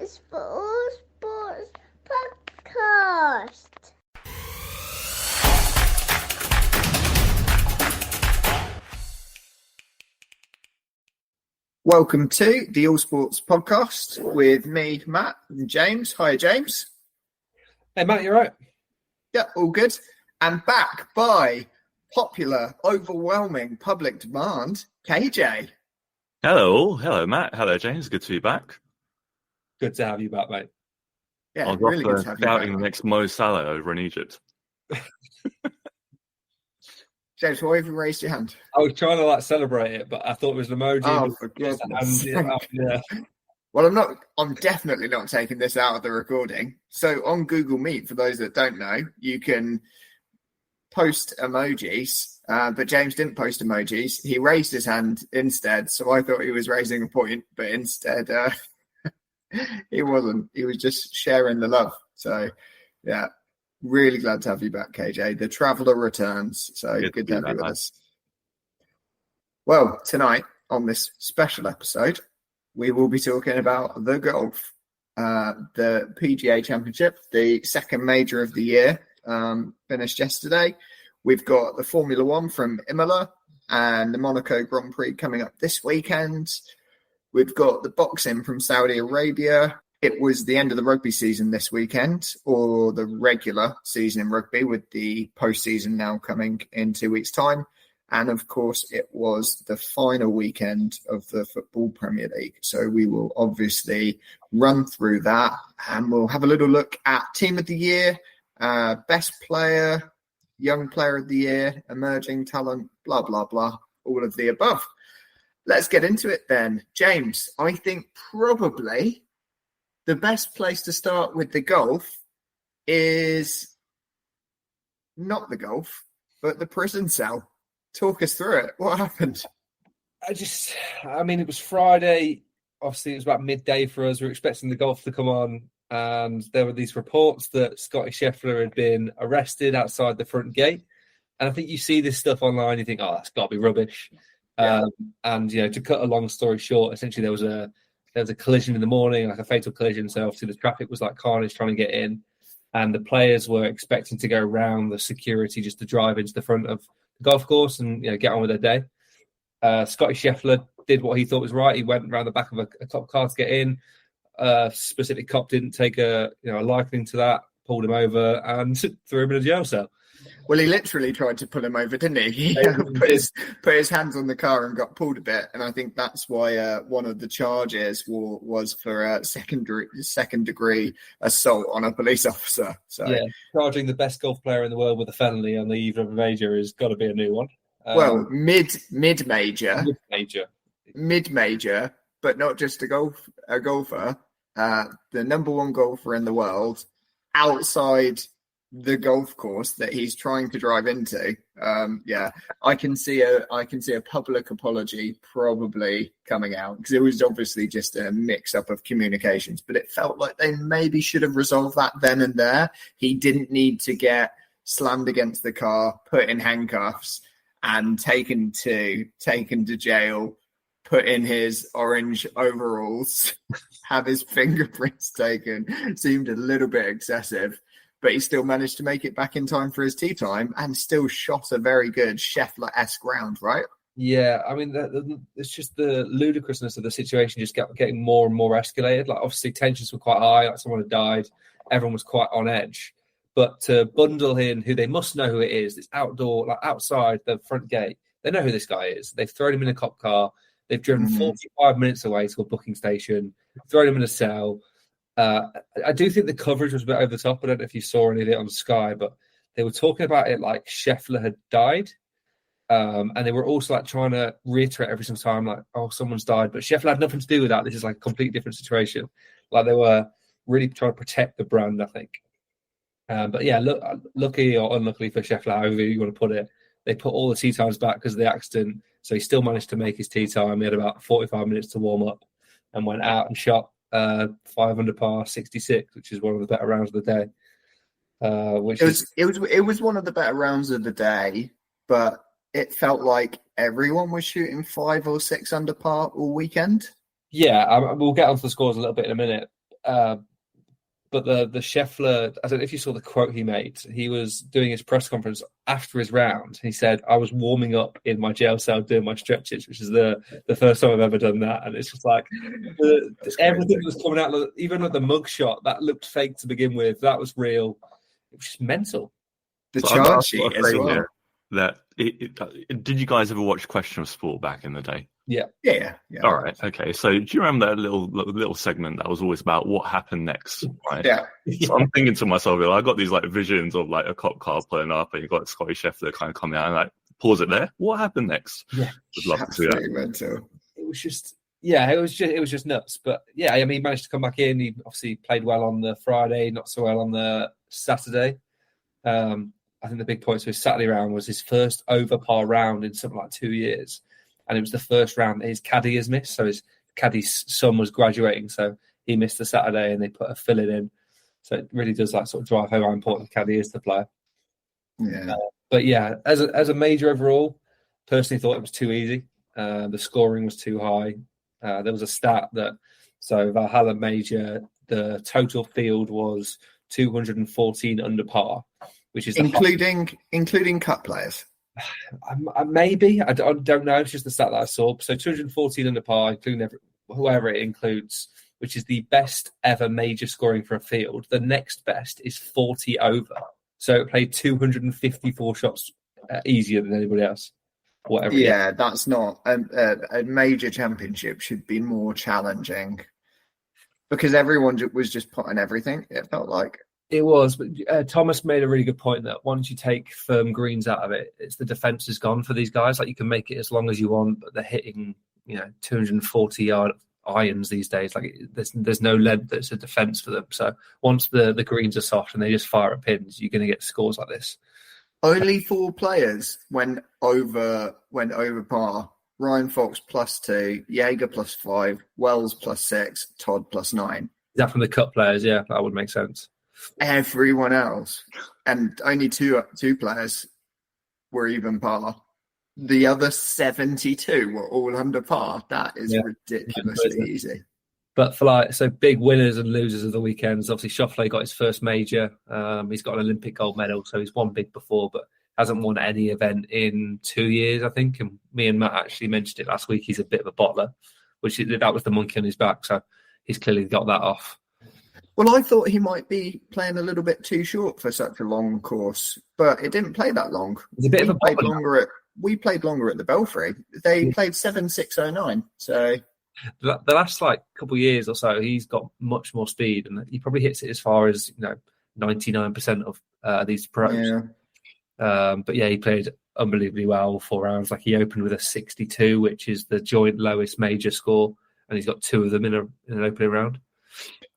Sports Podcast. Welcome to the All Sports Podcast with me, Matt, and James. Hi, James. Hey, Matt, you all right? Yeah, all good. And back by popular, overwhelming public demand, KJ. Hello, Matt. Hello, James. Good to be back. Good to have you back, mate. Yeah, I was really good to have you back. scouting the next Mo Salah over in Egypt. James, why have you raised your hand? I was trying to celebrate it, but I thought it was an emoji. Oh, for goodness sake. Yeah. Well, I'm definitely not taking this out of the recording. So on Google Meet, for those that don't know, you can post emojis, but James didn't post emojis. He raised his hand instead, so I thought he was raising a point, but instead he wasn't. He was just sharing the love. So, yeah, really glad to have you back, KJ. The traveller returns, so good to have you with us. Well, tonight on this special episode, we will be talking about the golf, the PGA Championship, the second major of the year, finished yesterday. We've got the Formula One from Imola and the Monaco Grand Prix coming up this weekend. We've got the boxing from Saudi Arabia. It was the end of the rugby season this weekend, or the regular season in rugby, with the postseason now coming in 2 weeks' time. And of course, it was the final weekend of the Football Premier League. So we will obviously run through that, and we'll have a little look at Team of the Year, Best Player, Young Player of the Year, Emerging Talent, blah, blah, blah, all of the above. Let's get into it then. James, I think probably the best place to start with the golf is not the golf, but the prison cell. Talk us through it. What happened? It was Friday. Obviously, it was about midday for us. We were expecting the golf to come on, and there were these reports that Scotty Scheffler had been arrested outside the front gate. And I think you see this stuff online, you think, oh, that's got to be rubbish. Yeah. To cut a long story short, essentially there was a collision in the morning, like a fatal collision. So obviously the traffic was like carnage trying to get in, and the players were expecting to go around the security just to drive into the front of the golf course and get on with their day. Scotty Scheffler did what he thought was right. He went around the back of a cop car to get in. Specific cop didn't take a liking to that, pulled him over and threw him in a jail cell. Well, he literally tried to pull him over, didn't he? He put his hands on the car and got pulled a bit. And I think that's why one of the charges was for second degree assault on a police officer. So yeah, charging the best golf player in the world with a felony on the eve of a major has got to be a new one. Mid-major, but not just a golfer. The number one golfer in the world outside the golf course that he's trying to drive into. I can see a public apology probably coming out, because it was obviously just a mix-up of communications, but it felt like they maybe should have resolved that then and there. He didn't need to get slammed against the car, put in handcuffs, and taken to jail, put in his orange overalls, have his fingerprints taken. Seemed a little bit excessive. But he still managed to make it back in time for his tee time and still shot a very good Scheffler-esque round, right? Yeah, it's just the ludicrousness of the situation just getting more and more escalated. Like, obviously, tensions were quite high. Like, someone had died. Everyone was quite on edge. But to bundle in who they must know who it is, it's outdoor, like outside the front gate. They know who this guy is. They've thrown him in a cop car. They've driven 45 minutes away to a booking station, thrown him in a cell. I do think the coverage was a bit over the top. I don't know if you saw any of it on Sky, but they were talking about it like Scheffler had died. And they were also trying to reiterate every single time, like, oh, someone's died. But Scheffler had nothing to do with that. This is like a completely different situation. Like, they were really trying to protect the brand, I think. But yeah, lucky or unluckily for Scheffler, however you want to put it, they put all the tee times back because of the accident. So he still managed to make his tee time. He had about 45 minutes to warm up and went out and shot 5 under par 66, which is one of the better rounds of the day. It was one of the better rounds of the day, but it felt like everyone was shooting 5 or 6 under par all weekend. Yeah, we'll get onto the scores a little bit in a minute. But the Scheffler, I don't know if you saw the quote he made. He was doing his press conference after his round. He said, "I was warming up in my jail cell doing my stretches," which is the first time I've ever done that. And it's just like everything was coming out. Even at the mug shot, that looked fake to begin with. That was real. It was just mental. The charge sheet as well. Did you guys ever watch Question of Sport back in the day? Yeah. All right. Okay. So do you remember that little segment that was always about what happened next? Right. Yeah. So I'm thinking to myself, I got these like visions of like a cop car pulling up, and you got Scotty Scheffler kind of coming out and like pause it there. What happened next? Yeah. Would love to see that. Mental. It was just nuts. But yeah, I mean, he managed to come back in. He obviously played well on the Friday, not so well on the Saturday. I think the big point to his Saturday round was his first over par round in something like 2 years. And it was the first round that his caddy has missed. So his caddy's son was graduating. So he missed the Saturday and they put a fill-in in. So it really does like sort of drive home how important the caddy is to play. Yeah. But yeah, as a major overall, personally thought it was too easy. The scoring was too high. There was a stat that, so Valhalla Major, the total field was 214 under par, which is including cut players. Maybe I don't know. It's just the stat that I saw. So 214 under par, including whoever it includes, which is the best ever major scoring for a field. The next best is 40 over. So it played 254 shots easier than anybody else. Whatever. Yeah, that's not a major championship should be more challenging because everyone was just putting everything. It felt like. It was, but Thomas made a really good point that once you take firm greens out of it, it's the defense is gone for these guys. Like you can make it as long as you want, but they're hitting 240-yard irons these days. Like there's no lead that's a defense for them. So once the greens are soft and they just fire at pins, you're going to get scores like this. Only 4 players went over par. Ryan Fox +2, Jaeger +5, Wells +6, Todd +9. Is that from the cut players? Yeah, that would make sense. Everyone else, and only two players were even par. The other 72 were all under par. That is ridiculously easy. But for big winners and losers of the weekends, obviously Scheffler got his first major. He's got an Olympic gold medal, so he's won big before, but hasn't won any event in 2 years, I think. And me and Matt actually mentioned it last week. He's a bit of a bottler, that was the monkey on his back. So he's clearly got that off. Well, I thought he might be playing a little bit too short for such a long course, but it didn't play that long. It's a bit We played longer at the Belfry. They played 7.609. So the last couple of years or so, he's got much more speed, and he probably hits it as far as 99% of these pros. Yeah. But yeah, he played unbelievably well 4 rounds. Like he opened with a 62, which is the joint lowest major score, and he's got 2 of them in an opening round.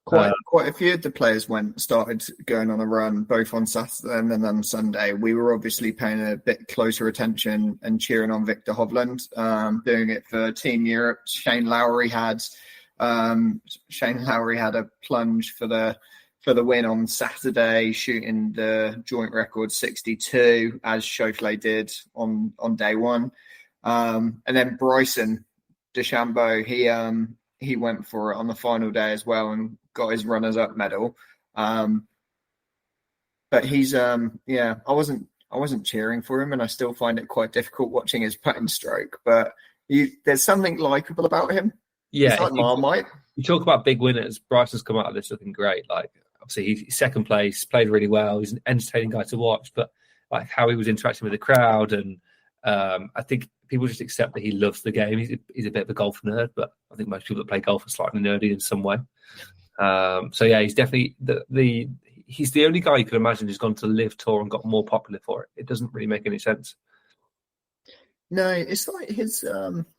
Quite a few of the players started going on a run, both on Saturday and then on Sunday. We were obviously paying a bit closer attention and cheering on Victor Hovland, doing it for Team Europe. Shane Lowry had a plunge for the win on Saturday, shooting the joint record 62, as Scheffler did on day one. And then Bryson DeChambeau, he went for it on the final day as well and got his runners-up medal. But he's I wasn't cheering for him, and I still find it quite difficult watching his putting stroke. But there's something likable about him. Yeah, he's like Marmite. You talk about big winners. Bryson's come out of this looking great. Like obviously he's second place, played really well. He's an entertaining guy to watch, but like how he was interacting with the crowd, and I think people just accept that he loves the game. He's a bit of a golf nerd, but I think most people that play golf are slightly nerdy in some way. So yeah, he's definitely he's the only guy you could imagine who's gone to the Live Tour and got more popular for it. It doesn't really make any sense. No, it's like his.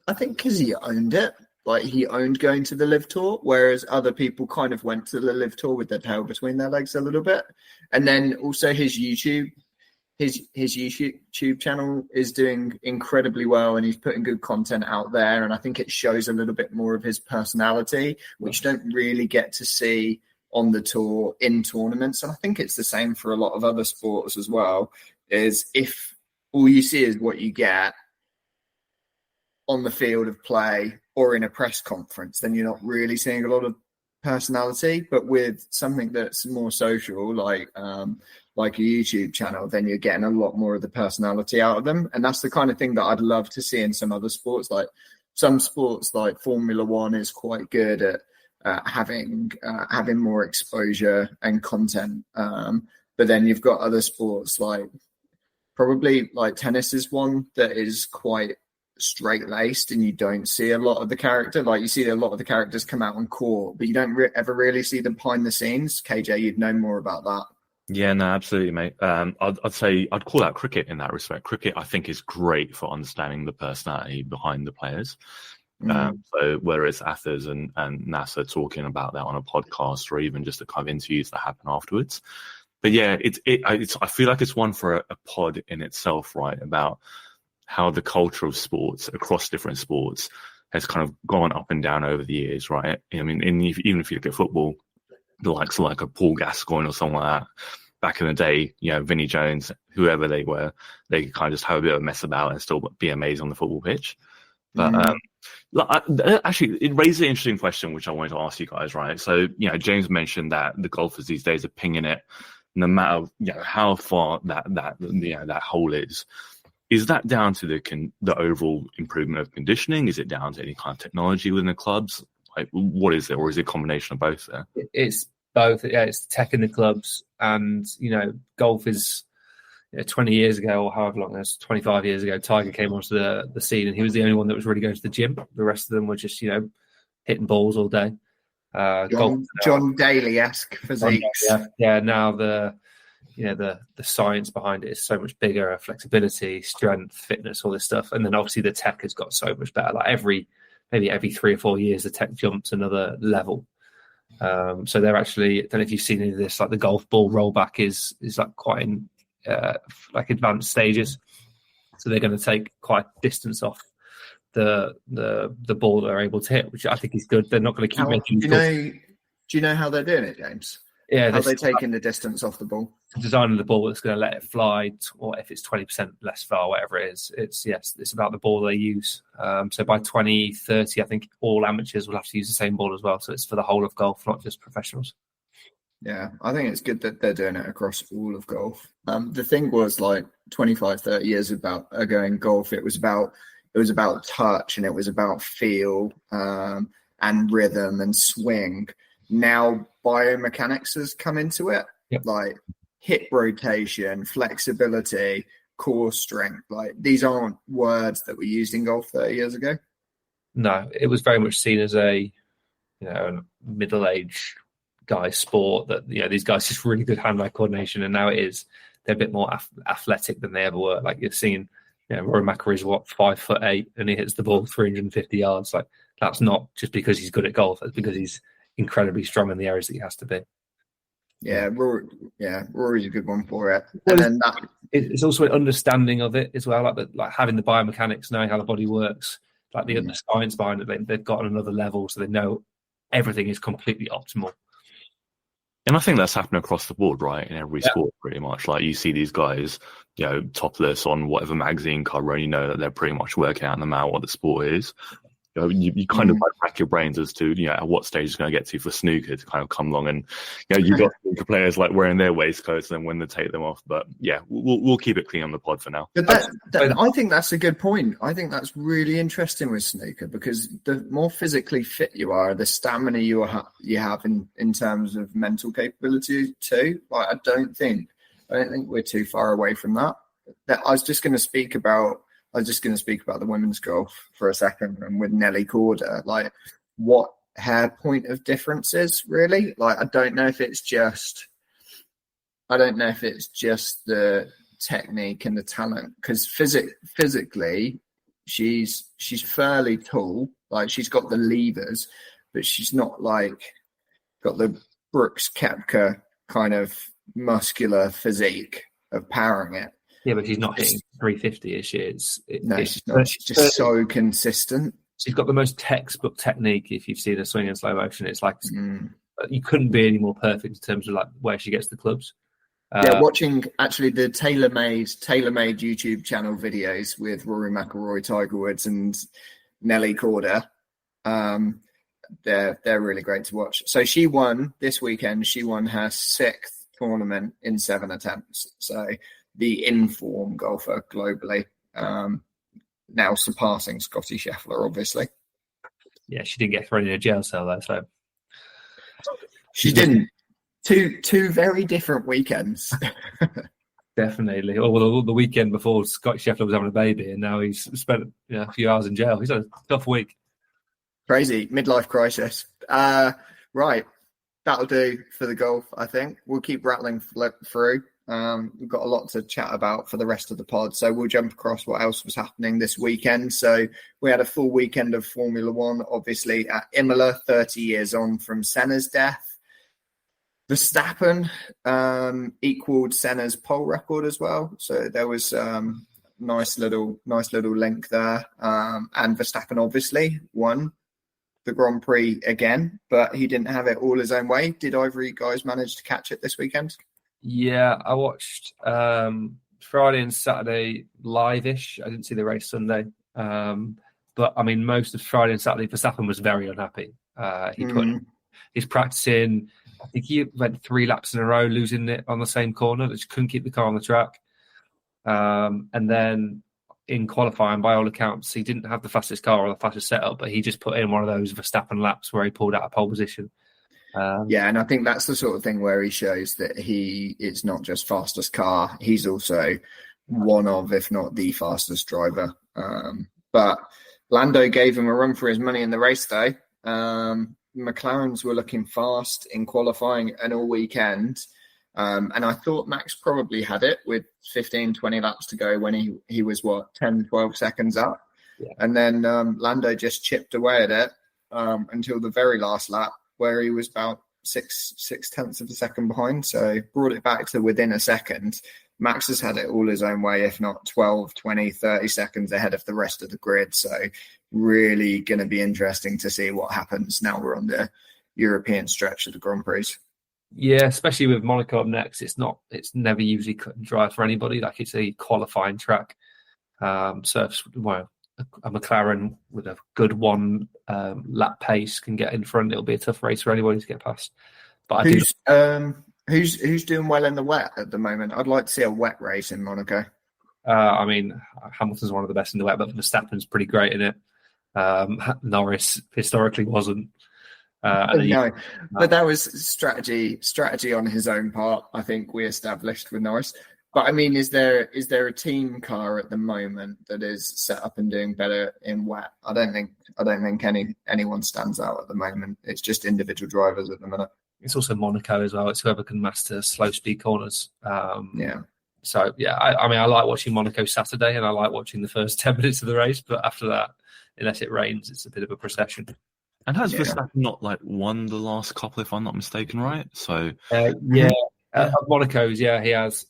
I think because he owned it, like he owned going to the Live Tour, whereas other people kind of went to the Live Tour with their tail between their legs a little bit. And then also his YouTube channel is doing incredibly well, and he's putting good content out there. And I think it shows a little bit more of his personality, which you don't really get to see on the tour in tournaments. And I think it's the same for a lot of other sports as well, is if all you see is what you get on the field of play or in a press conference, then you're not really seeing a lot of personality, but with something that's more social, like a YouTube channel, then you're getting a lot more of the personality out of them. And that's the kind of thing that I'd love to see in some other sports. Like some sports, like Formula One, is quite good at having more exposure and content. But then you've got other sports like tennis is one that is quite straight laced, and you don't see a lot of the character. Like you see a lot of the characters come out on court, but you don't ever really see them behind the scenes. KJ, you'd know more about that. Yeah, no, absolutely, mate. I'd say I'd call out cricket in that respect. Cricket, I think, is great for understanding the personality behind the players. So whether it's Athers and NASA talking about that on a podcast, or even just the kind of interviews that happen afterwards. But yeah, I feel like it's one for a pod in itself, right? About how the culture of sports across different sports has kind of gone up and down over the years, right? I mean, even if you look at football, the likes of like a Paul Gascoigne or someone like that, back in the day, Vinnie Jones, whoever they were, they could kind of just have a bit of a mess about and still be amazing on the football pitch. But actually, it raises an interesting question, which I wanted to ask you guys, right? So, James mentioned that the golfers these days are pinging it, no matter how far that hole is. Is that down to the overall improvement of conditioning? Is it down to any kind of technology within the clubs? Like, what is it, or is it a combination of both there? It's both. Yeah, it's tech in the clubs, and golf is 20 years ago, or however long it was, 25 years ago, Tiger came onto the scene, and he was the only one that was really going to the gym. The rest of them were just hitting balls all day. John Daly-esque physiques. Yeah. Now the science behind it is so much bigger, flexibility, strength, fitness, all this stuff. And then obviously the tech has got so much better. Like maybe every 3 or 4 years, the tech jumps another level. So they're actually, I don't know if you've seen any of this, like the golf ball rollback is like quite in advanced stages. So they're going to take quite distance off the ball they're able to hit, which I think is good. They're not going to keep making. Do you know how they're doing it, James? Yeah, how they're taking the distance off the ball. Designing the ball that's going to let it fly, or if it's 20% less far, whatever it is. It's about the ball they use. So by 2030, I think all amateurs will have to use the same ball as well. So it's for the whole of golf, not just professionals. Yeah, I think it's good that they're doing it across all of golf. The thing was, like 25, 30 years ago in golf, it was about touch, and it was about feel and rhythm and swing. Now biomechanics has come into it, like hip rotation, flexibility, core strength. Like these aren't words that were used in golf 30 years ago. No, it was very much seen as a middle-aged guy sport that these guys just really good hand-eye coordination, and now they're a bit more athletic than they ever were. Like you're seeing, Rory McIlroy's 5'8" and he hits the ball 350 yards. Like that's not just because he's good at golf; that's because he's incredibly strong in the areas that he has to be. Rory's a good one for it. And then it's also an understanding of it as well, like having the biomechanics, knowing how the body works, like the science behind it. They've got another level, so they know everything is completely optimal. And I think that's happening across the board, right? In every sport, pretty much. Like you see these guys, topless on whatever magazine cover, and you know that they're pretty much working out no matter what the sport is. You kind of like rack your brains as to at what stage it's going to get to for snooker to kind of come along, and you got snooker players like wearing their waistcoats and then when they take them off. But we'll keep it clean on the pod for now. But I think that's a good point. I think that's really interesting with snooker, because the more physically fit you are, the stamina you have in terms of mental capability too. Like I don't think we're too far away from that. I was just going to speak about the women's golf for a second, and with Nelly Corder, like what her point of difference is really. Like I don't know if it's just the technique and the talent, because physically she's fairly tall, like she's got the levers, but she's not like got the Brooks Koepka kind of muscular physique of powering it. Yeah, but she's not hitting 350, is she? She's not. She's just so consistent. She's got the most textbook technique. If you've seen her swing in slow motion, it's like you couldn't be any more perfect in terms of like where she gets the clubs. Watching actually the tailor-made YouTube channel videos with Rory McIlroy, Tiger Woods, and Nelly Corder. they're really great to watch. So she won this weekend. She won her 6th tournament in 7 attempts. So the in-form golfer globally, now surpassing Scotty Scheffler, obviously. Yeah, she didn't get thrown in a jail cell though, so she didn't. Two very different weekends. Definitely. Well, the weekend before, Scott Scheffler was having a baby, and now he's spent a few hours in jail. He's had a tough week. Crazy midlife crisis. Right, that'll do for the golf. I think we'll keep rattling through. We've got a lot to chat about for the rest of the pod, so we'll jump across what else was happening this weekend. So we had a full weekend of Formula One, obviously at Imola, 30 years on from Senna's death. Verstappen equaled Senna's pole record as well, so there was nice little link there. And Verstappen obviously won the Grand Prix again, but he didn't have it all his own way. Did either of you guys manage to catch it this weekend? Yeah, I watched Friday and Saturday live-ish. I didn't see the race Sunday, but I mean, most of Friday and Saturday, Verstappen was very unhappy. He put his practice in. I think he went 3 laps in a row, losing it on the same corner. That just couldn't keep the car on the track. And then in qualifying, by all accounts, he didn't have the fastest car or the fastest setup, but he just put in one of those Verstappen laps where he pulled out a pole position. Yeah, and I think that's the sort of thing where he shows that he is not just fastest car. He's also one of, if not the fastest driver. But Lando gave him a run for his money in the race, though. McLarens were looking fast in qualifying and all weekend. And I thought Max probably had it with 15, 20 laps to go when he was, 10, 12 seconds up. Yeah. And then Lando just chipped away at it until the very last lap, where he was about 6/10 of a second behind. So brought it back to within a second. Max has had it all his own way, if not 12, 20, 30 seconds ahead of the rest of the grid. So really going to be interesting to see what happens now we're on the European stretch of the Grand Prix. Yeah, especially with Monaco up next. It's never usually cut and dry for anybody. Like, it's a qualifying track. So if, a McLaren with a good one lap pace can get in front, it'll be a tough race for anybody to get past. But Who's doing well in the wet at the moment? I'd like to see a wet race in Monaco. I mean, Hamilton's one of the best in the wet, but Verstappen's pretty great in it. Norris historically wasn't. No, but that was strategy on his own part. I think we established with Norris. But I mean, is there a team car at the moment that is set up and doing better in wet? I don't think anyone stands out at the moment. It's just individual drivers at the minute. It's also Monaco as well. It's whoever can master slow speed corners. Yeah. So yeah, I mean, I like watching Monaco Saturday, and I like watching the first 10 minutes of the race. But after that, unless it rains, it's a bit of a procession. And has Verstappen not won the last couple, if I'm not mistaken, right? So Monaco's, yeah, he has.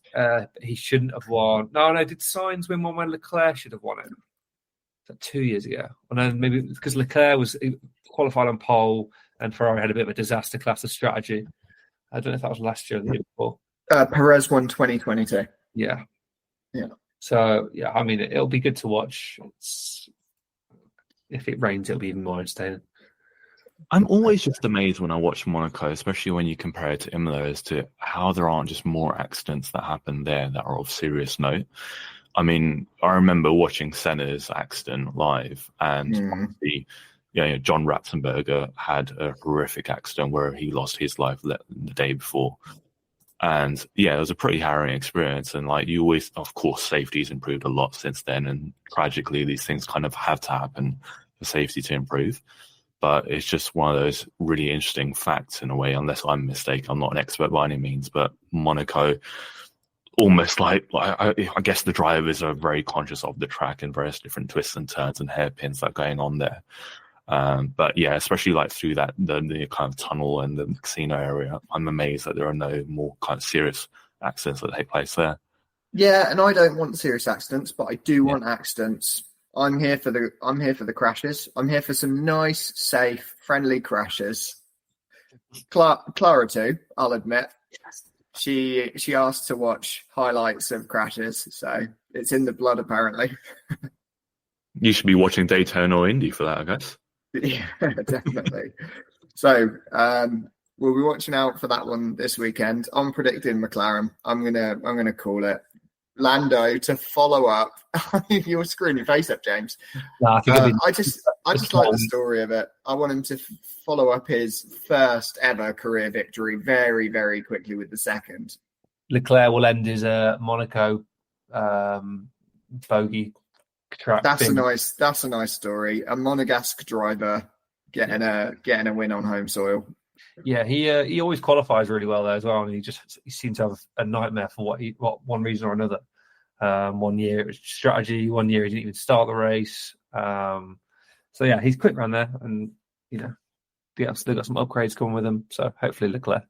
He shouldn't have won. No, did Sainz win one when Leclerc should have won it? Was that 2 years ago? Or no, maybe because Leclerc was qualified on pole and Ferrari had a bit of a disaster class of strategy. I don't know if that was last year or the year before. Perez won 2022. Yeah. Yeah. So, yeah, I mean, it'll be good to watch. If it rains, it'll be even more entertaining. I'm always just amazed when I watch Monaco, especially when you compare it to Imola, as to how there aren't just more accidents that happen there that are of serious note. I mean, I remember watching Senna's accident live, and John Ratzenberger had a horrific accident where he lost his life the day before. And yeah, it was a pretty harrowing experience. And you always, of course, safety's improved a lot since then. And tragically, these things kind of have to happen for safety to improve. But it's just one of those really interesting facts in a way, unless I'm mistaken. I'm not an expert by any means, but Monaco, almost I guess the drivers are very conscious of the track and various different twists and turns and hairpins that are going on there. But yeah, especially through that the kind of tunnel and the casino area, I'm amazed that there are no more kind of serious accidents that take place there. Yeah, and I don't want serious accidents, but I do want accidents. I'm here for the crashes. I'm here for some nice, safe, friendly crashes. Clara too, I'll admit. She asked to watch highlights of crashes, so it's in the blood apparently. You should be watching Daytona or Indy for that, I guess. Yeah, definitely. So we'll be watching out for that one this weekend. I'm predicting McLaren. I'm gonna call it. Lando to follow up. You're screwing your face up, James. No, I think I just like the story of it. I want him to follow up his first ever career victory very, very quickly with the second. Leclerc will end his Monaco bogey track. That's a nice story. A Monegasque driver getting a win on home soil. Yeah, he always qualifies really well there as well, and he seems to have a nightmare for what one reason or another. 1 year it was strategy. 1 year he didn't even start the race. So yeah, he's quick around there, and they've got some upgrades coming with him. So hopefully Leclerc.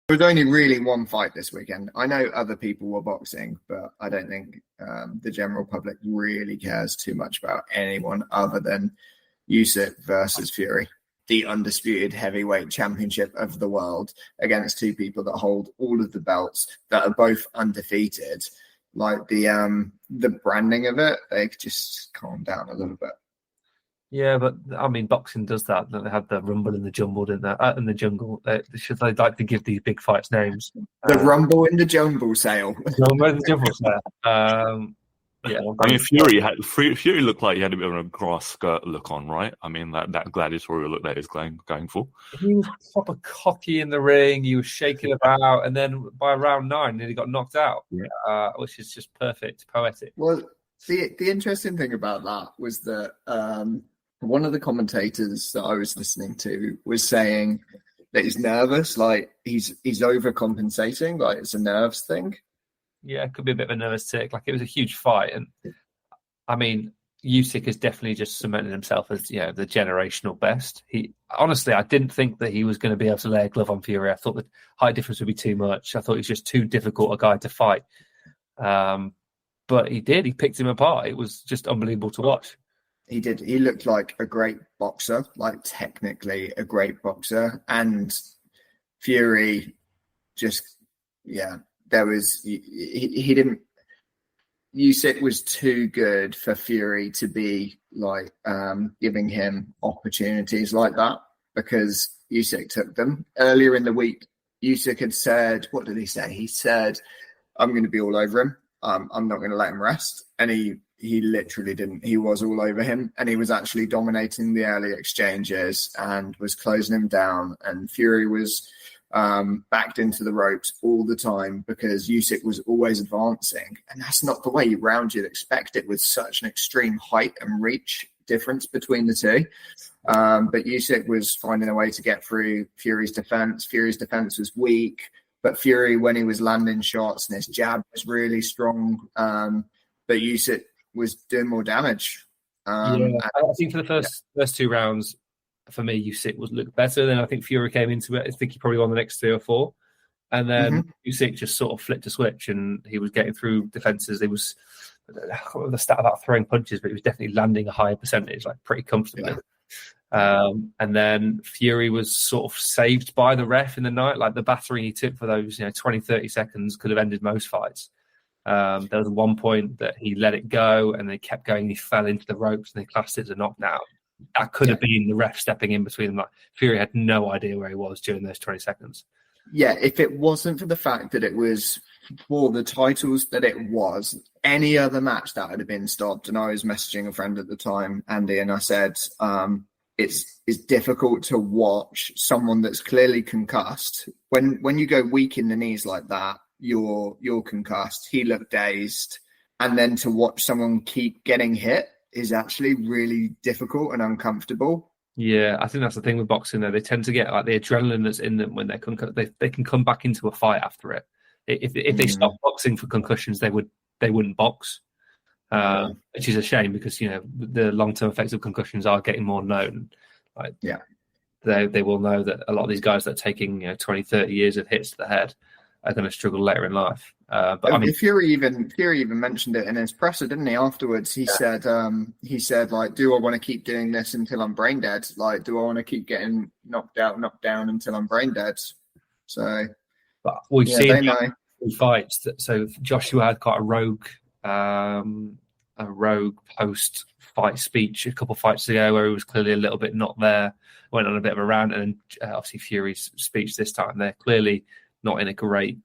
There was only really one fight this weekend. I know other people were boxing, but I don't think the general public really cares too much about anyone other than Usyk versus Fury, the undisputed heavyweight championship of the world, against two people that hold all of the belts, that are both undefeated. Like the branding of it, they could just calm down a little bit. Yeah, but I mean, boxing does that. They had the Rumble and the Jumble, didn't they? In the Jungle, they like to give these big fights names. The Rumble in the Jumble sale. Rumble in the Jumble sale. Yeah, I mean, Fury looked like he had a bit of a grass skirt look on, right? I mean, that gladiatorial look that he's going for. He was proper cocky in the ring. He was shaking about, and then by round 9, he got knocked out, which is just perfect, poetic. Well, the interesting thing about that was that one of the commentators that I was listening to was saying that he's nervous, like he's overcompensating, like it's a nerves thing. Yeah, it could be a bit of a nervous tick. Like, it was a huge fight, and I mean, Usyk has definitely just cemented himself as the generational best. Honestly, I didn't think that he was going to be able to lay a glove on Fury. I thought the height difference would be too much. I thought he was just too difficult a guy to fight. But he did. He picked him apart. It was just unbelievable to watch. He did. He looked like a great boxer, like technically a great boxer. And Fury just, there was, he didn't, Usyk was too good for Fury to be like giving him opportunities like that, because Usyk took them. Earlier in the week, Usyk had said, what did he say? He said, I'm going to be all over him. I'm not going to let him rest. And he literally didn't. He was all over him, and he was actually dominating the early exchanges and was closing him down. And Fury was backed into the ropes all the time because Usyk was always advancing. And that's not the way you'd expect it, with such an extreme height and reach difference between the two. But Usyk was finding a way to get through Fury's defense. Fury's defense was weak. But Fury, when he was landing shots and his jab was really strong, but Usyk was doing more damage. I think for the first 2 rounds, for me, Usyk looked better. Then I think Fury came into it. I think he probably won the next 3 or 4. And then Usyk just sort of flipped a switch, and he was getting through defenses. It was, I can't remember the stat about throwing punches, but he was definitely landing a higher percentage, like pretty comfortably. Yeah. And then Fury was sort of saved by the ref in the night. Like, the battering he took for those 20, 30 seconds could have ended most fights. There was one point that he let it go and they kept going. He fell into the ropes and they classed it as a knockdown. That could have been the ref stepping in between them. Like, Fury had no idea where he was during those 20 seconds. Yeah, if it wasn't for the fact that it was for the titles that it was, any other match that would have been stopped. And I was messaging a friend at the time, Andy, and I said, it's difficult to watch someone that's clearly concussed. When you go weak in the knees like that, you're concussed. He looked dazed. And then to watch someone keep getting hit is actually really difficult and uncomfortable. Yeah, I think that's the thing with boxing, though. They tend to get like the adrenaline that's in them when they're concussed. They can come back into a fight after it. If they stop boxing for concussions, they wouldn't box, which is a shame, because the long-term effects of concussions are getting more known. Like, they will know that a lot of these guys that are taking 20, 30 years of hits to the head are going to struggle later in life. But I mean, Fury even mentioned it in his presser, didn't he? Afterwards, he said, like, do I want to keep doing this until I'm brain dead? Like, do I want to keep getting knocked down until I'm brain dead? So, but we've seen fights. So Joshua had quite a rogue rogue post-fight speech a couple of fights ago where he was clearly a little bit not there, went on a bit of a rant, and obviously Fury's speech this time. They're clearly not in a great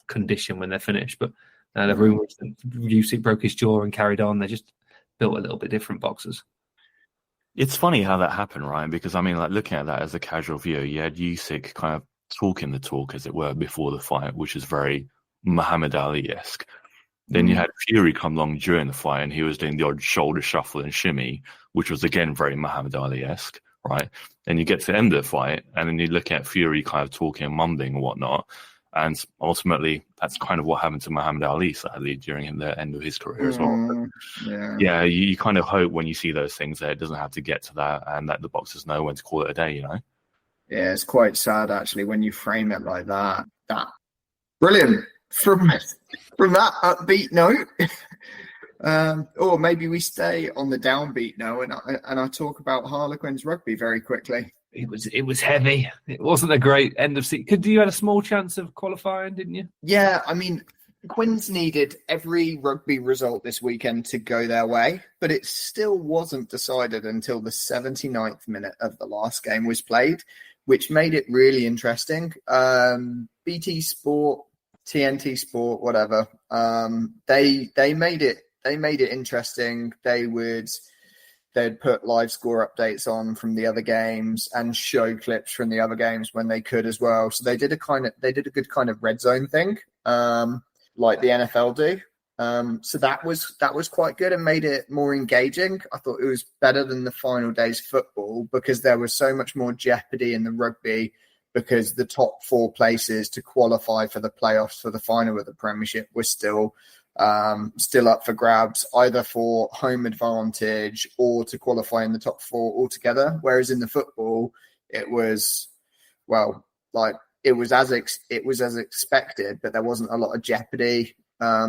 condition when they're finished, but the rumours that Usyk broke his jaw and carried on, they just built a little bit different boxers. It's funny how that happened, Ryan, because I mean, like looking at that as a casual viewer, you had Usyk kind of talking the talk, as it were, before the fight, which is very Muhammad Ali-esque. Then you had Fury come along during the fight, and he was doing the odd shoulder shuffle and shimmy, which was again very Muhammad Ali-esque, right? And you get to the end of the fight, and then you look at Fury kind of talking and mumbling and whatnot. And ultimately, that's kind of what happened to Muhammad Ali, sadly, during the end of his career as well. Yeah, you kind of hope when you see those things that it doesn't have to get to that, and that the boxers know when to call it a day, Yeah, it's quite sad, actually, when you frame it like that. Brilliant. From that upbeat note, or maybe we stay on the downbeat note, and I talk about Harlequins rugby very quickly. It was heavy. It wasn't a great end of season. You had a small chance of qualifying, didn't you? Yeah, I mean, Quins needed every rugby result this weekend to go their way, but it still wasn't decided until the 79th minute of the last game was played, which made it really interesting. BT Sport, TNT Sport, whatever. They made it interesting. They'd put live score updates on from the other games and show clips from the other games when they could as well. So they did a good kind of red zone thing, like the NFL do. So that was quite good and made it more engaging. I thought it was better than the final day's football because there was so much more jeopardy in the rugby because the top 4 places to qualify for the playoffs for the final of the Premiership were still up for grabs, either for home advantage or to qualify in the top 4 altogether. Whereas in the football, it was as expected, but there wasn't a lot of jeopardy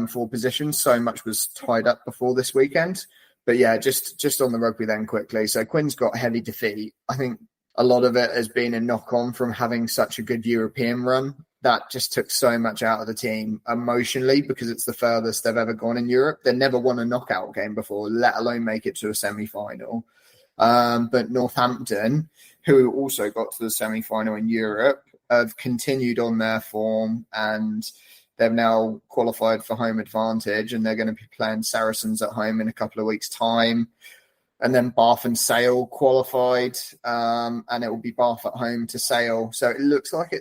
for positions. So much was tied up before this weekend. But yeah, just on the rugby then quickly. So Quinn's got heavy defeat. I think a lot of it has been a knock-on from having such a good European run. That just took so much out of the team emotionally because it's the furthest they've ever gone in Europe. They never won a knockout game before, let alone make it to a semi-final. But Northampton, who also got to the semi-final in Europe, have continued on their form and they've now qualified for home advantage and they're going to be playing Saracens at home in a couple of weeks' time. And then Bath and Sale qualified and it will be Bath at home to Sale. So it looks like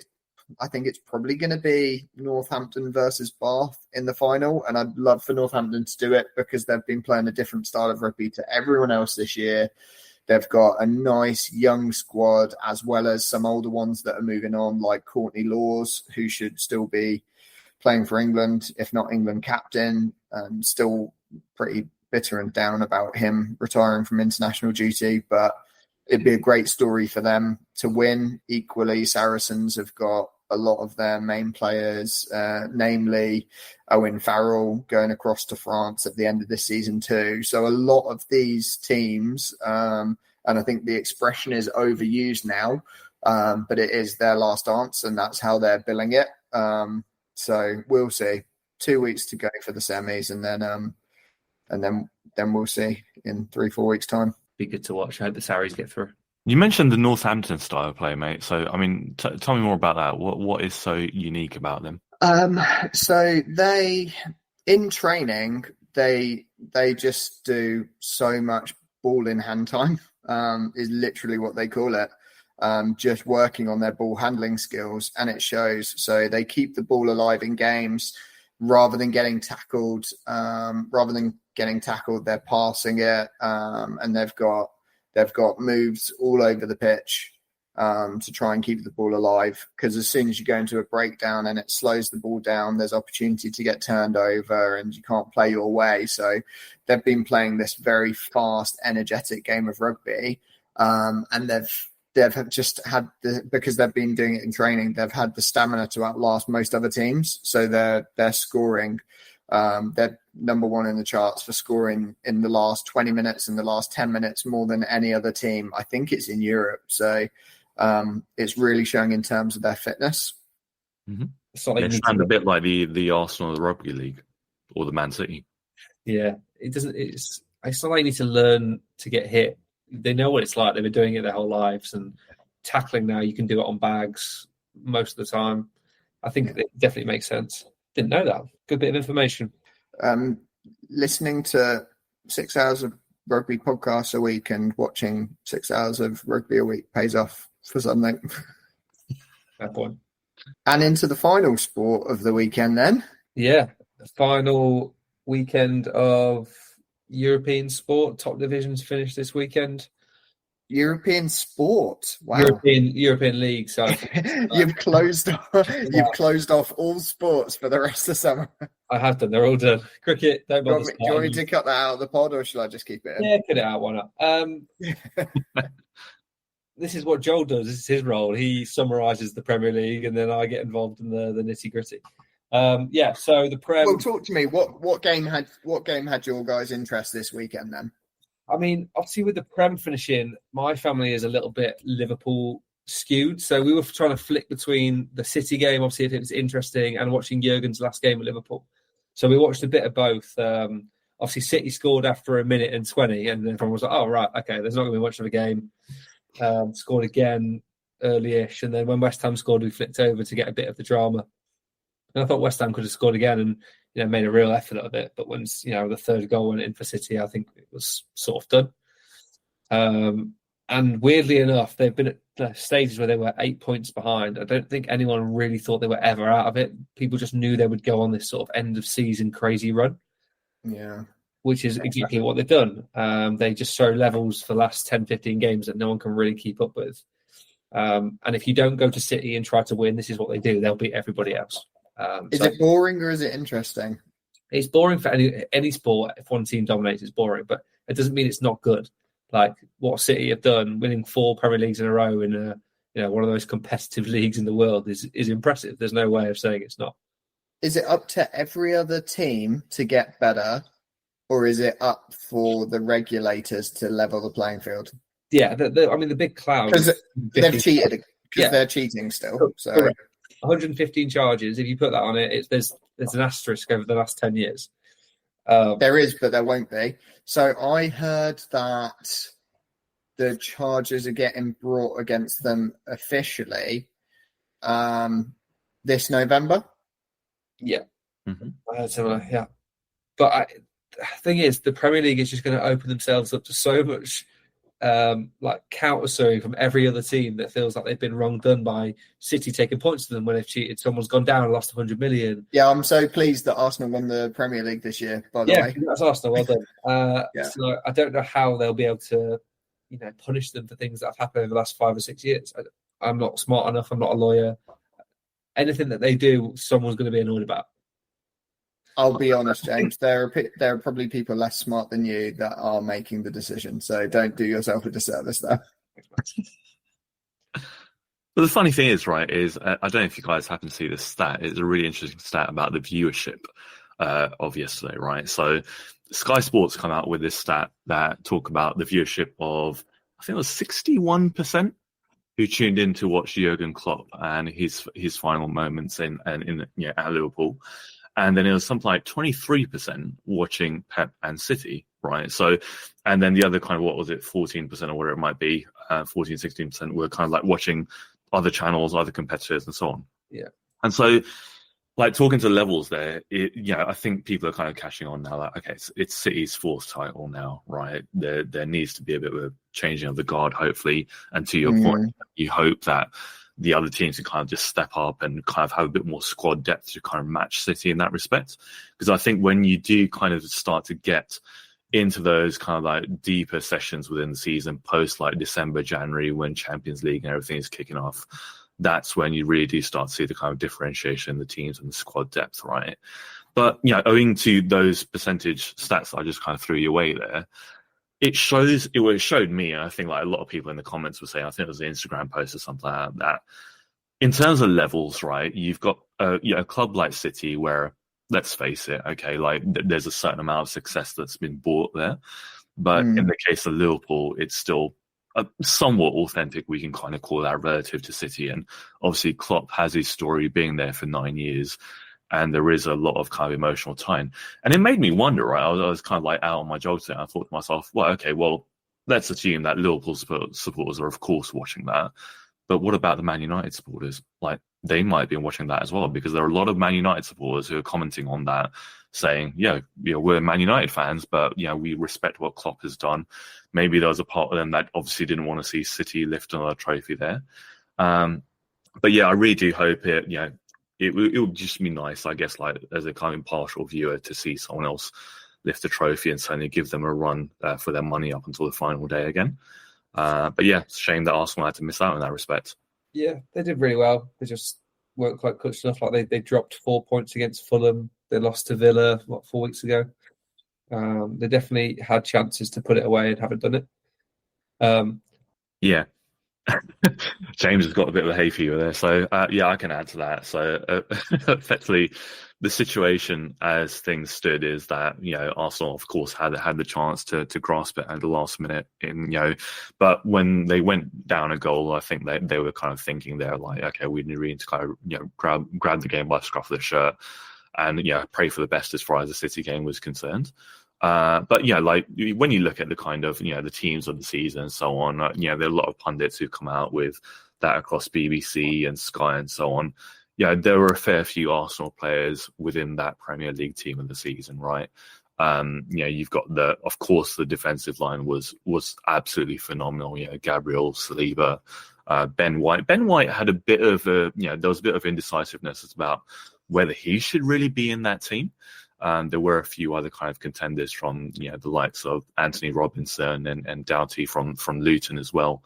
I think it's probably going to be Northampton versus Bath in the final. And I'd love for Northampton to do it because they've been playing a different style of rugby to everyone else this year. They've got a nice young squad as well as some older ones that are moving on, like Courtney Laws, who should still be playing for England, if not England captain. Still pretty bitter and down about him retiring from international duty, but it'd be a great story for them to win. Equally, Saracens have got a lot of their main players, namely Owen Farrell, going across to France at the end of this season too. So a lot of these teams, and I think the expression is overused now, but it is their last dance, and that's how they're billing it. So we'll see. 2 weeks to go for the semis, and then we'll see in 3-4 weeks' time. Be good to watch. I hope the Saris get through. You mentioned the Northampton style of play, mate. So, I mean, tell me more about that. What is so unique about them? So they, in training, they just do so much ball in hand time, is literally what they call it. Just working on their ball handling skills, and it shows. So they keep the ball alive in games rather than getting tackled. They're passing it, and they've got moves all over the pitch to try and keep the ball alive. Because as soon as you go into a breakdown and it slows the ball down, there's opportunity to get turned over, and you can't play your way. So they've been playing this very fast, energetic game of rugby, and they've just had because they've been doing it in training, they've had the stamina to outlast most other teams. So they're scoring. They're number one in the charts for scoring in the last 20 minutes and the last 10 minutes more than any other team. I think it's in Europe. So it's really showing in terms of their fitness. Mm-hmm. It sounds a bit like the Arsenal of the Rugby League or the Man City. Yeah, it doesn't. It's not like you need to learn to get hit. They know what it's like. They've been doing it their whole lives, and tackling now you can do it on bags most of the time. I think it definitely makes sense. Didn't know that. Good bit of information. Listening to 6 hours of rugby podcasts a week and watching 6 hours of rugby a week pays off for something. Fair point. And into the final sport of the weekend then. Yeah, the final weekend of European sport. Top divisions finished this weekend. European sport. Wow. European League. So you've closed off all sports for the rest of the summer. I have done. They're all done. Cricket. Don't bother. Do you want me to cut that out of the pod, or should I just keep it in? Yeah, cut it out. Why not? This is what Joel does. This is his role. He summarises the Premier League, and then I get involved in the nitty gritty. So the Prem. Well, talk to me. What game had your guys' interest this weekend then? I mean, obviously with the Prem finishing, my family is a little bit Liverpool skewed. So we were trying to flick between the City game, obviously if it was interesting, and watching Jurgen's last game at Liverpool. So we watched a bit of both. Obviously City scored after a minute and 20, and then everyone was like, oh, right, okay, there's not going to be much of a game. Scored again early-ish, and then when West Ham scored, we flicked over to get a bit of the drama. And I thought West Ham could have scored again and made a real effort of it. But once the third goal went in for City, I think it was sort of done. And weirdly enough, they've been at stages where they were 8 points behind. I don't think anyone really thought they were ever out of it. People just knew they would go on this sort of end of season crazy run. Yeah. Which is exactly what they've done. They just throw levels for the last 10, 15 games that no one can really keep up with. And if you don't go to City and try to win, this is what they do. They'll beat everybody else. Is it boring or is it interesting? It's boring for any sport. If one team dominates, it's boring. But it doesn't mean it's not good. Like what City have done, winning 4 Premier Leagues in a row in one of the most competitive leagues in the world is impressive. There's no way of saying it's not. Is it up to every other team to get better, or is it up for the regulators to level the playing field? Yeah, the big cloud. Because they've cheated. Because they're cheating still. So correct. 115 charges. If you put that on it, there's an asterisk over the last 10 years. There is, but there won't be. So I heard that the charges are getting brought against them officially this November. Yeah. Mm-hmm. Similar, yeah. But the thing is, the Premier League is just going to open themselves up to so much counter-suing from every other team that feels like they've been wrong done by City taking points to them when they've cheated. Someone's gone down and lost 100 million. Yeah, I'm so pleased that Arsenal won the Premier League this year, by the way. Yeah, that's Arsenal, well done. So I don't know how they'll be able to punish them for things that have happened over the last 5 or 6 years. I'm not smart enough. I'm not a lawyer. Anything that they do, someone's going to be annoyed about. I'll be honest, James. There are probably people less smart than you that are making the decision. So don't do yourself a disservice there. But the funny thing is, right, I don't know if you guys happen to see this stat. It's a really interesting stat about the viewership of yesterday, right? So Sky Sports come out with this stat that talk about the viewership of, I think it was 61% who tuned in to watch Jurgen Klopp and his final moments in at Liverpool. And then it was something like 23% watching Pep and City, right? So, and then the other kind of, 14% or whatever it might be, 14, 16% were kind of like watching other channels, other competitors and so on. Yeah. And so, like talking to levels there, I think people are kind of catching on now that, okay, it's City's 4th title now, right? There needs to be a bit of a changing of the guard, hopefully. And to your point, you hope that the other teams can kind of just step up and kind of have a bit more squad depth to kind of match City in that respect. Because I think when you do kind of start to get into those kind of like deeper sessions within the season, post like December, January, when Champions League and everything is kicking off, that's when you really do start to see the kind of differentiation in the teams and the squad depth, right? But, owing to those percentage stats I just kind of threw your way there, it showed me, and I think like a lot of people in the comments were saying, I think it was an Instagram post or something like that, in terms of levels, right, you've got a club like City where, let's face it, okay, like there's a certain amount of success that's been bought there. But in the case of Liverpool, it's still somewhat authentic, we can kind of call that, relative to City. And obviously Klopp has his story being there for 9 years. and there is a lot of kind of emotional time. And it made me wonder, right? I was kind of like out on my jogs there. I thought to myself, well, okay, well, let's assume that Liverpool supporters are, of course, watching that. But what about the Man United supporters? Like, they might be watching that as well, because there are a lot of Man United supporters who are commenting on that, saying, we're Man United fans, but, we respect what Klopp has done. Maybe there was a part of them that obviously didn't want to see City lift another trophy there. But yeah, I really do hope it would just be nice, I guess, like as a kind of impartial viewer, to see someone else lift a trophy and certainly give them a run for their money up until the final day again. But yeah, it's a shame that Arsenal had to miss out in that respect. Yeah, they did really well. They just weren't quite clutch enough. Like they dropped 4 points against Fulham. They lost to Villa 4 weeks ago. They definitely had chances to put it away and haven't done it. Yeah. James has got a bit of a hay fever there, so I can add to that. So effectively, the situation as things stood is that Arsenal, of course, had the chance to grasp it at the last minute. But when they went down a goal, I think they were kind of thinking they're like, okay, we need to kind of grab the game by the scruff of the shirt and pray for the best as far as the City game was concerned. But like when you look at the kind of the teams of the season and so on, there are a lot of pundits who come out with that across BBC and Sky and so on. There were a fair few Arsenal players within that Premier League team of the season, right? You've got of course the defensive line was absolutely phenomenal. Gabriel, Saliba, Ben White. Ben White had a bit of there was a bit of indecisiveness about whether he should really be in that team. There were a few other kind of contenders from the likes of Anthony Robinson and Doughty from Luton as well.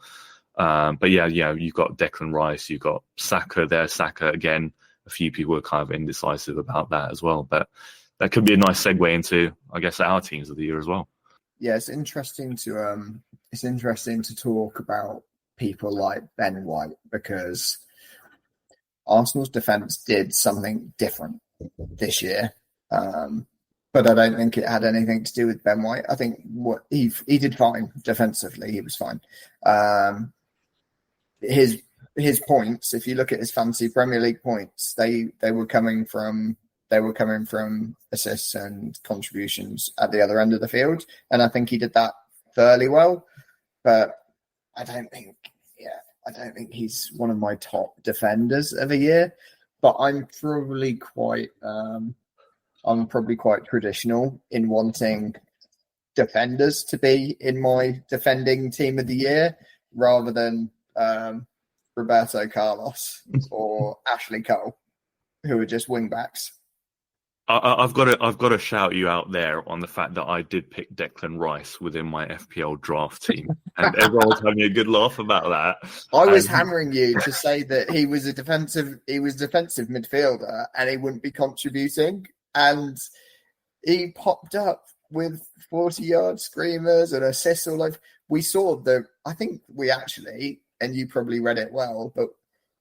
But you've got Declan Rice, you've got Saka there. Saka again, a few people were kind of indecisive about that as well. But that could be a nice segue into, I guess, our teams of the year as well. Yeah, it's interesting to talk about people like Ben White, because Arsenal's defence did something different this year. But I don't think it had anything to do with Ben White. I think what he did fine defensively. He was fine. His points, if you look at his fantasy Premier League points, they were coming from assists and contributions at the other end of the field, and I think he did that fairly well. But I don't think he's one of my top defenders of the year. But I'm probably quite traditional in wanting defenders to be in my defending team of the year rather than Roberto Carlos or Ashley Cole, who are just wing backs. I've got to shout you out there on the fact that I did pick Declan Rice within my FPL draft team, and everyone was having a good laugh about that. I was hammering you to say that he was defensive midfielder and he wouldn't be contributing, and he popped up with 40-yard screamers and assists all over. We saw I think we actually, and you probably read it well, but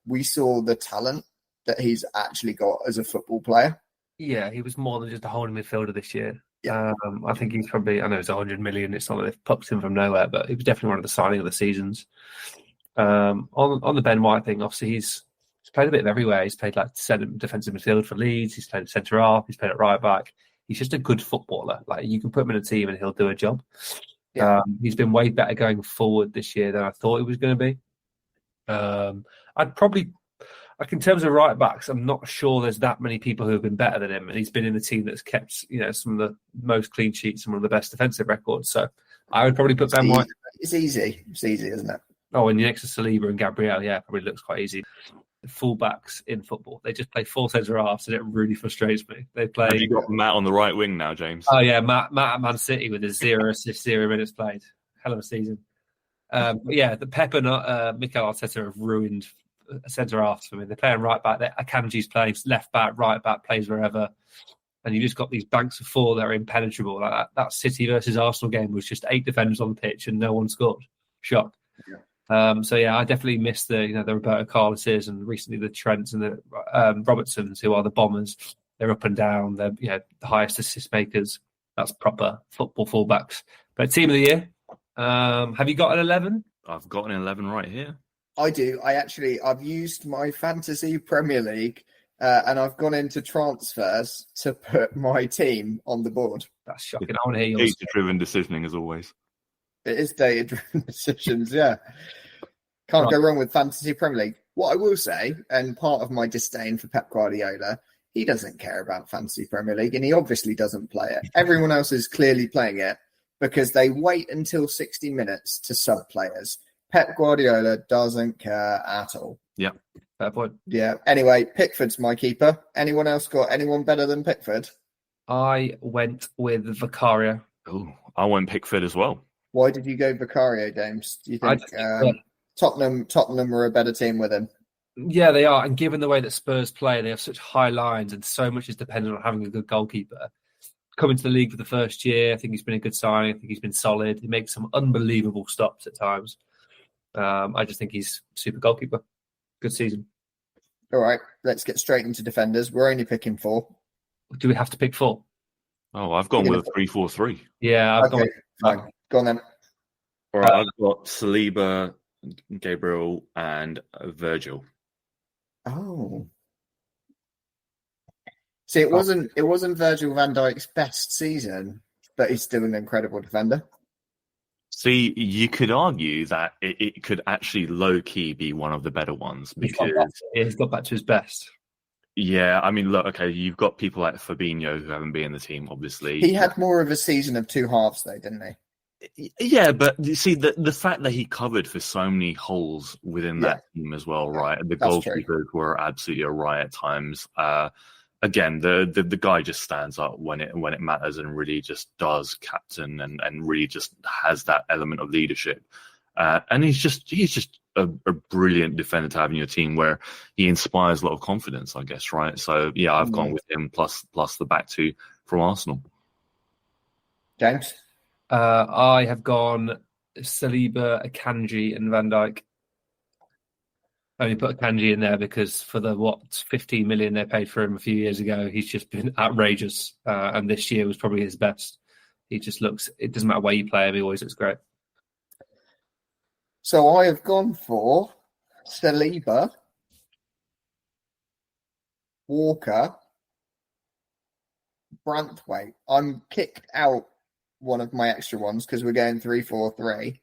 we saw the talent that he's actually got as a football player. Yeah, he was more than just a holding midfielder this year. Yeah. I think he's probably, I know it's 100 million. It's not like they've popped him from nowhere, but he was definitely one of the signing of the seasons. On the Ben White thing, obviously he's played a bit of everywhere. He's played like defensive midfield for Leeds. He's played at centre half. He's played at right back. He's just a good footballer. Like, you can put him in a team and he'll do a job. Yeah. He's been way better going forward this year than I thought he was going to be. I'd probably, like, in terms of right backs, I'm not sure there's that many people who have been better than him, and he's been in a team that's kept some of the most clean sheets and one of the best defensive records. So I would probably put Ben White. It's easy, isn't it? Oh, and next to Saliba and Gabriel, yeah, probably looks quite easy. The fullbacks in football, they just play full centre halves, and it really frustrates me. They play. Have you got Matt on the right wing now, James? Oh yeah, Matt at Man City with his 0 assists, 0 minutes played. Hell of a season. But yeah, the Pep and Mikel Arteta have ruined centre halves for me. They're playing right back. Akanji's playing left back, right back, plays wherever. And you just got these banks of four that are impenetrable. Like that City versus Arsenal game was just 8 defenders on the pitch and no one scored. Shock. Yeah. So yeah, I definitely missed the Roberto Carlos's and recently the Trents and the Robertsons, who are the bombers. They're up and down. They're the highest assist makers. That's proper football fullbacks. But team of the year. Have you got an 11? I've got an 11 right here. I do. I've used my fantasy Premier League and I've gone into transfers to put my team on the board. That's shocking. I want to hear yours. Data-driven decisioning as always. It is data-driven decisions, yeah. Can't go wrong with Fantasy Premier League. What I will say, and part of my disdain for Pep Guardiola, he doesn't care about Fantasy Premier League, and he obviously doesn't play it. Everyone else is clearly playing it because they wait until 60 minutes to sub players. Pep Guardiola doesn't care at all. Yeah, fair point. Yeah. Anyway, Pickford's my keeper. Anyone else got anyone better than Pickford? I went with Vicario. Oh, I went Pickford as well. Why did you go Vicario, James? Do you think Tottenham are a better team with him? Yeah, they are. And given the way that Spurs play, they have such high lines and so much is dependent on having a good goalkeeper. Coming to the league for the first year, I think he's been a good signing. I think he's been solid. He makes some unbelievable stops at times. I just think he's a super goalkeeper. Good season. All right, let's get straight into defenders. We're only picking 4. Do we have to pick 4? Oh, I've gone with a 3-4-3. Yeah, I've Okay, fine. Go on then. All right, I've got Saliba, Gabriel, and Virgil. Oh. See, it wasn't Virgil van Dijk's best season, but he's still an incredible defender. See, you could argue that it could actually low-key be one of the better ones because he's got back to his best. Yeah, I mean, look, okay, you've got people like Fabinho who haven't been in the team, obviously. He had more of a season of 2 halves, though, didn't he? Yeah, but you see, the fact that he covered for so many holes within that team as well, right? The goalkeepers were absolutely a riot at times. Again, the guy just stands up when it matters and really just does captain and really just has that element of leadership. And he's just a brilliant defender to have in your team where he inspires a lot of confidence, I guess, right? So yeah, I've gone with him plus the back 2 from Arsenal. James? I have gone Saliba, Akanji, and Van Dijk. I only put Akanji in there because for the 15 million they paid for him a few years ago, he's just been outrageous. And this year was probably his best. He just looks, it doesn't matter where you play him, he always looks great. So I have gone for Saliba, Walker, Branthwaite. I'm kicked out one of my extra ones because we're going 3-4-3.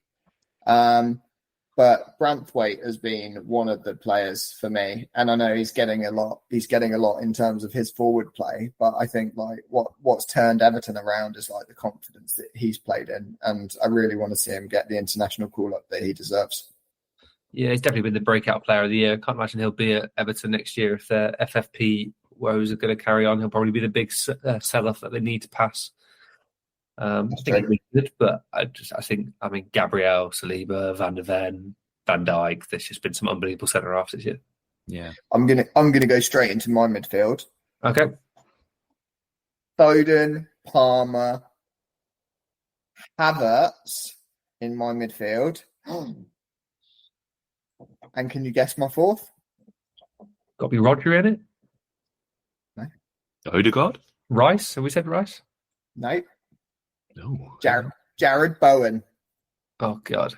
But Branthwaite has been one of the players for me, and I know he's getting a lot. He's getting a lot in terms of his forward play, but I think like what's turned Everton around is like the confidence that he's played in, and I really want to see him get the international call up that he deserves. Yeah, he's definitely been the breakout player of the year. I can't imagine he'll be at Everton next year if their FFP woes are going to carry on. He'll probably be the big sell-off that they need to pass. I think it'll be good, but I mean, Gabriel, Saliba, Van der Ven, Van Dijk. There's just been some unbelievable centre halves this year. Yeah, I'm gonna go straight into my midfield. Okay, Foden, Palmer, Havertz in my midfield. And can you guess my 4th? got to be Roger in it. No. Odegaard, Rice. Have we said Rice? No. No. Jared Bowen. Oh God.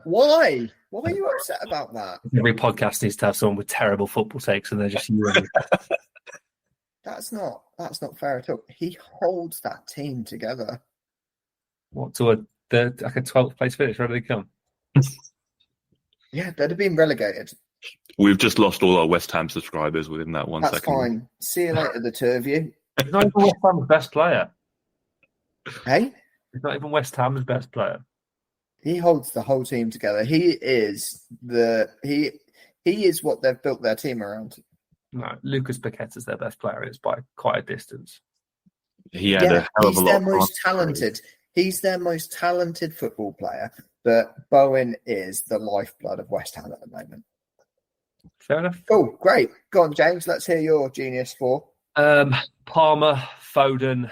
Why? Why are you upset about that? Every podcast needs to have someone with terrible football takes, and they're just you. That's not fair at all. He holds that team together. What to a 12th place finish? Where do they come? Yeah, they'd have been relegated. We've just lost all our West Ham subscribers within that 1 second. That's fine. See you later, the 2 of you. He's not even West Ham's best player. Hey? He's not even West Ham's best player. He holds the whole team together. He is what they've built their team around. No, Lucas Paqueta's their best player. It's by quite a distance. He had a hell of a lot. He's their most talented. He's their most talented football player. But Bowen is the lifeblood of West Ham at the moment. Fair enough. Cool, great. Go on, James. Let's hear your genius 4. Palmer, Foden.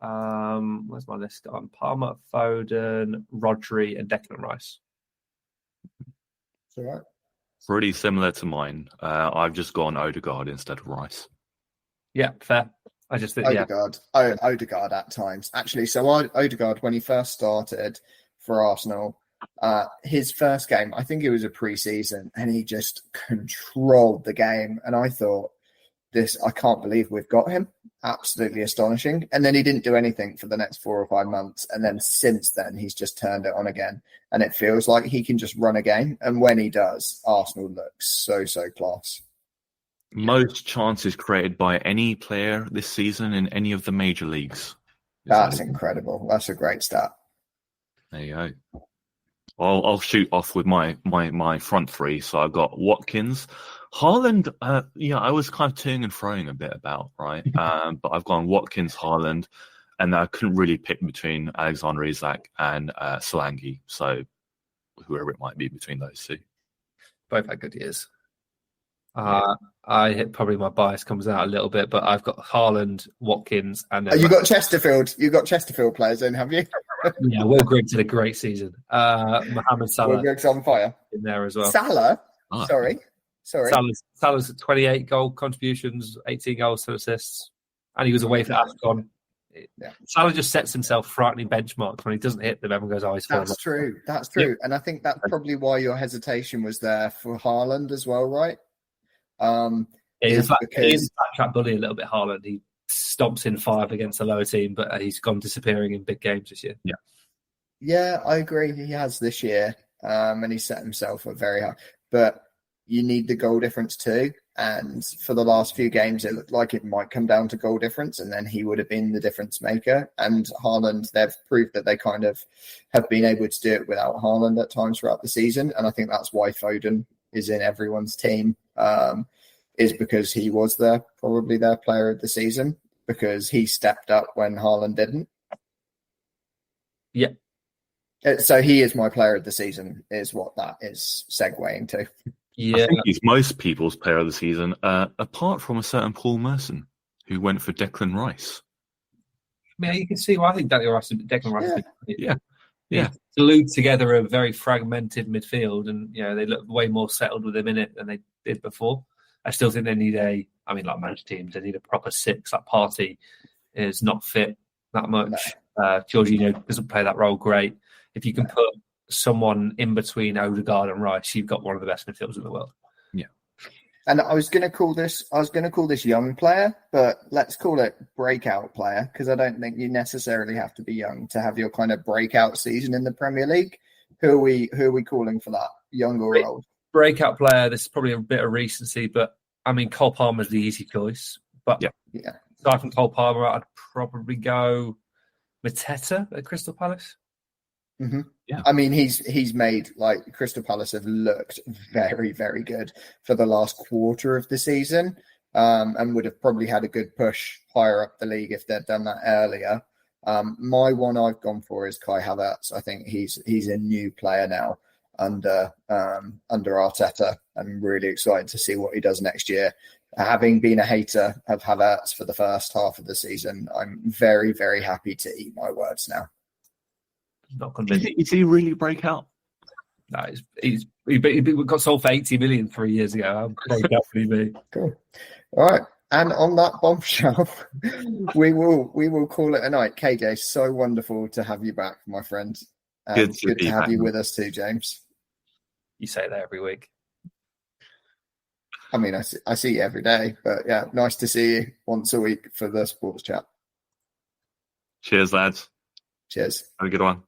Where's my list on? Palmer, Foden, Rodri, and Declan Rice. It's all right. Pretty similar to mine. I've just gone Odegaard instead of Rice. Yeah, fair. I just think Odegaard. Odegaard at times. Actually, so Odegaard, when he first started for Arsenal, his first game, I think it was a pre-season, and he just controlled the game. And I thought, I can't believe we've got him. Absolutely astonishing. And then he didn't do anything for the next 4 or 5 months. And then since then, he's just turned it on again. And it feels like he can just run a game. And when he does, Arsenal looks so class. Most chances created by any player this season in any of the major leagues. That's incredible. That's a great stat. There you go. I'll shoot off with my front three. So I've got Watkins, Haaland. I was kind of toing and froing a bit about, right? But I've gone Watkins, Haaland, and I couldn't really pick between Alexander Isak and Solanke. So whoever it might be between those two. Both had good years. I hit probably my bias comes out a little bit, but I've got Haaland, Watkins, and you got Chesterfield. You got Chesterfield players in, have you? Yeah, Will Griggs had a great season. Mohamed Salah Will Griggs on fire in there as well. Salah, sorry. Salah's 28 goal contributions, 18 goals, 2 assists, and he was away for AFCON. Yeah. Salah just sets himself frightening benchmarks. When he doesn't hit them, everyone goes, "Oh, he's fallen." That's true. That's true. Yeah. And I think that's probably why your hesitation was there for Haaland as well, right? He's a backtrack bully a little bit. Haaland, he stomps in 5 against a lower team, but he's gone disappearing in big games this year. Yeah, I agree. He has this year, and he set himself up very high. But you need the goal difference too. And for the last few games, it looked like it might come down to goal difference, and then he would have been the difference maker. And Haaland, they've proved that they kind of have been able to do it without Haaland at times throughout the season. And I think that's why Foden is in everyone's team, is because he was probably their player of the season, because he stepped up when Haaland didn't. Yeah. So he is my player of the season, is what that is segueing to. Yeah. I think he's most people's player of the season, apart from a certain Paul Merson, who went for Declan Rice. Yeah, you can see why I think Declan Rice. Yeah. Glued together a very fragmented midfield, and they look way more settled with him in it than they did before. I still think they need like most teams, they need a proper 6. That Partey is not fit that much. No. Jorginho doesn't play that role great. If you can put someone in between Odegaard and Rice, you've got one of the best midfielders in the world. Yeah. And I was going to call this young player, but let's call it breakout player, because I don't think you necessarily have to be young to have your kind of breakout season in the Premier League. Who are we calling for that? Young or old? Breakout player. This is probably a bit of recency, but I mean, Cole Palmer's the easy choice. But aside from Cole Palmer, I'd probably go Mateta at Crystal Palace. Mm-hmm. Yeah, I mean, he's made, like, Crystal Palace have looked very, very good for the last quarter of the season, and would have probably had a good push higher up the league if they'd done that earlier. My one I've gone for is Kai Havertz. I think he's a new player now under Arteta. I'm really excited to see what he does next year. Having been a hater of Havertz for the first half of the season, I'm very, very happy to eat my words now. Not convinced. Is he really break out? No, he got sold for 80 million 3 years ago. I'll definitely be. Cool. All right. And on that bombshell, we will call it a night. KJ, so wonderful to have you back, my friend. Good to have you with us too, James. You say that every week. I mean, I see you every day, but yeah, nice to see you once a week for the sports chat. Cheers, lads. Cheers. Have a good one.